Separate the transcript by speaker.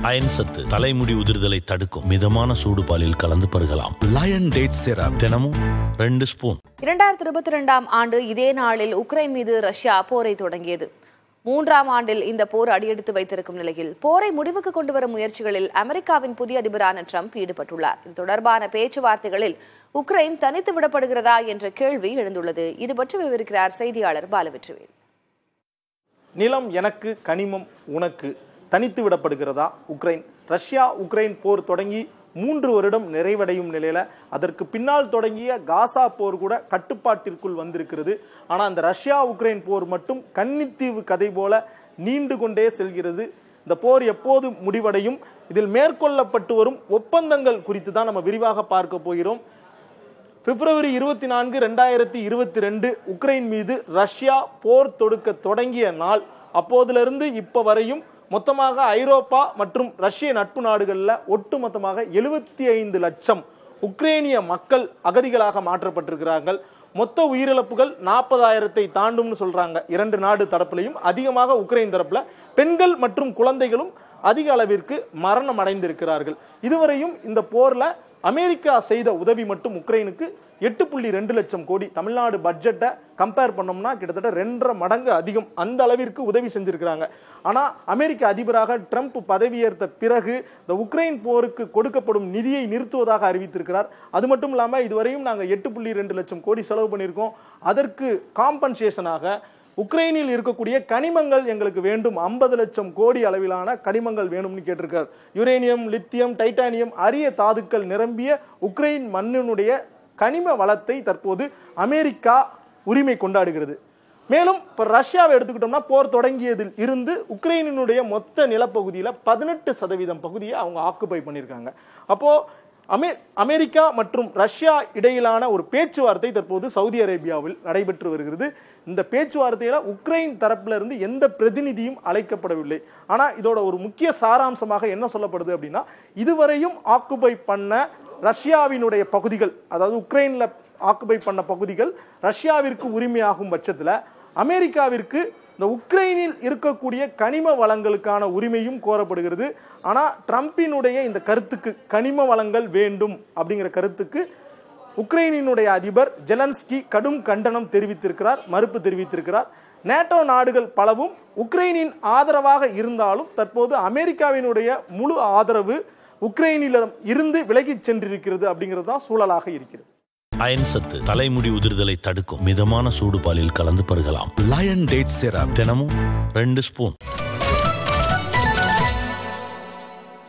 Speaker 1: Iron சத்து தலைமுடி உதிர்தலை தடுக்கும் மிதமான சூடு பாலில் கலந்து பருகலாம். லயன் டேட் சிரப் தினமும் 2 ஸ்பூன்.
Speaker 2: 2022ஆம் ஆண்டு இதே நாளில் உக்ரைன் மீது ரஷ்யா போரை தொடங்கியது. 3ஆம் ஆண்டில் இந்த போர் அடியெடுத்து வைத்திருக்கும் நிலையில் போரை முடிவுக்கு கொண்டுவரும் முயற்சிகளில் அமெரிக்காவின் புதிய அதிபரான ட்ரம்ப் ஈடுபட்டுள்ளார். இது தொடர்பான பேச்சுவார்த்தைகளில் உக்ரைன் தனித்து விடப்படுகிறதா என்ற கேள்வி எழுந்துள்ளது. இது பற்றி விவரிக்கிறார் செய்தியாளர் பாலவெற்றிவேல்.
Speaker 3: நிலம் எனக்கு, கனிமம் உனக்கு, தனித்து விடப்படுகிறதா உக்ரைன்? ரஷ்யா உக்ரைன் போர் தொடங்கி 3 வருடம் நிறைவடையும் நிலையில அதற்கு பின்னால் தொடங்கிய காசா போர் கூட கட்டுப்பாட்டிற்குள் வந்திருக்கிறது. ஆனால் அந்த ரஷ்யா உக்ரைன் போர் மட்டும் கன்னித்தீவு கதை போல நீண்டு கொண்டே செல்கிறது. இந்த போர் எப்போது முடிவடையும், இதில் மேற்கொள்ளப்பட்டு வரும் ஒப்பந்தங்கள் குறித்து தான் நம்ம விரிவாக பார்க்க போகிறோம். பிப்ரவரி 24, 2022 உக்ரைன் மீது ரஷ்யா போர் தொடுக்க தொடங்கிய நாள். அப்போதிலிருந்து இப்ப வரையும் மொத்தமாக ஐரோப்பா மற்றும் ரஷ்ய நட்பு நாடுகளில் ஒட்டுமொத்தமாக 75 லட்சம் உக்ரைனிய மக்கள் அகதிகளாக மாற்றப்பட்டிருக்கிறார்கள். மொத்த உயிரிழப்புகள் 40,000 தாண்டும்னு சொல்றாங்க. 2 நாடு தரப்புலையும் அதிகமாக உக்ரைன் தரப்புல பெண்கள் மற்றும் குழந்தைகளும் அதிக அளவிற்கு மரணம் அடைந்திருக்கிறார்கள். இதுவரையும் இந்த போர்ல அமெரிக்கா செய்த உதவி மட்டும் உக்ரைனுக்கு 8.2 லட்சம் கோடி. தமிழ்நாடு பட்ஜெட்டை கம்பேர் பண்ணோம்னா கிட்டத்தட்ட 2.5 மடங்கு அதிகம். அந்த அளவிற்கு உதவி செஞ்சிருக்கிறாங்க. ஆனால் அமெரிக்க அதிபராக ட்ரம்ப் பதவியேற்ற பிறகு இந்த உக்ரைன் போருக்கு கொடுக்கப்படும் நிதியை நிறுத்துவதாக அறிவித்திருக்கிறார். அது மட்டும் இல்லாமல் இதுவரையும் நாங்கள் 8.2 லட்சம் கோடி செலவு பண்ணியிருக்கோம். அதற்கு காம்பன்சேஷனாக உக்ரைனில் இருக்கக்கூடிய கனிமங்கள் எங்களுக்கு வேண்டும், 50 லட்சம் கோடி அளவிலான கனிமங்கள் வேணும்னு கேட்டிருக்கார். யுரேனியம், லித்தியம், டைட்டானியம் அரிய தாதுக்கள் நிரம்பிய உக்ரைன் மண்ணினுடைய கனிம வளத்தை தற்போது அமெரிக்கா உரிமை கொண்டாடுகிறது. மேலும் இப்போ ரஷ்யாவை எடுத்துக்கிட்டோம்னா போர் தொடங்கியதில் இருந்து உக்ரைனினுடைய மொத்த நிலப்பகுதியில் 18% பகுதியை அவங்க ஆக்குபை பண்ணியிருக்காங்க. அப்போ அமெரிக்கா மற்றும் ரஷ்யா இடையிலான ஒரு பேச்சுவார்த்தை தற்போது சவுதி அரேபியாவில் நடைபெற்று வருகிறது. இந்த பேச்சுவார்த்தையில உக்ரைன் தரப்புல இருந்து எந்த பிரதிநிதியும் அழைக்கப்படவில்லை. ஆனா இதோட ஒரு முக்கிய சாராம்சமாக என்ன சொல்லப்படுது அப்படின்னா, இதுவரையும் ஆக்குபை பண்ண ரஷ்யாவினுடைய பகுதிகள், அதாவது உக்ரைன்ல ஆக்குபை பண்ண பகுதிகள் ரஷ்யாவிற்கு உரிமையாகும் பட்சத்தில் அமெரிக்காவிற்கு இந்த உக்ரைனில் இருக்கக்கூடிய கனிம வளங்களுக்கான உரிமையும் கோரப்படுகிறது. ஆனால் ட்ரம்பினுடைய இந்த கருத்துக்கு, கனிம வளங்கள் வேண்டும் அப்படிங்கிற கருத்துக்கு உக்ரைனினுடைய அதிபர் ஜெலன்ஸ்கி கடும் கண்டனம் தெரிவித்திருக்கிறார், மறுப்பு தெரிவித்திருக்கிறார். நேட்டோ நாடுகள் பலவும் உக்ரைனின் ஆதரவாக இருந்தாலும் தற்போது அமெரிக்காவினுடைய முழு ஆதரவு உக்ரைனிடம் இருந்து விலகிச் சென்றிருக்கிறது அப்படிங்கிறது தான் சூழலாக இருக்கிறது.
Speaker 1: அயன் சத்து தலைமுடி உதிர்தலை தடுக்கும் மிதமான சூடு பாலில் கலந்து பருகலாம். லயன் டேட் சிரப் தினமும் 2 ஸ்பூன்.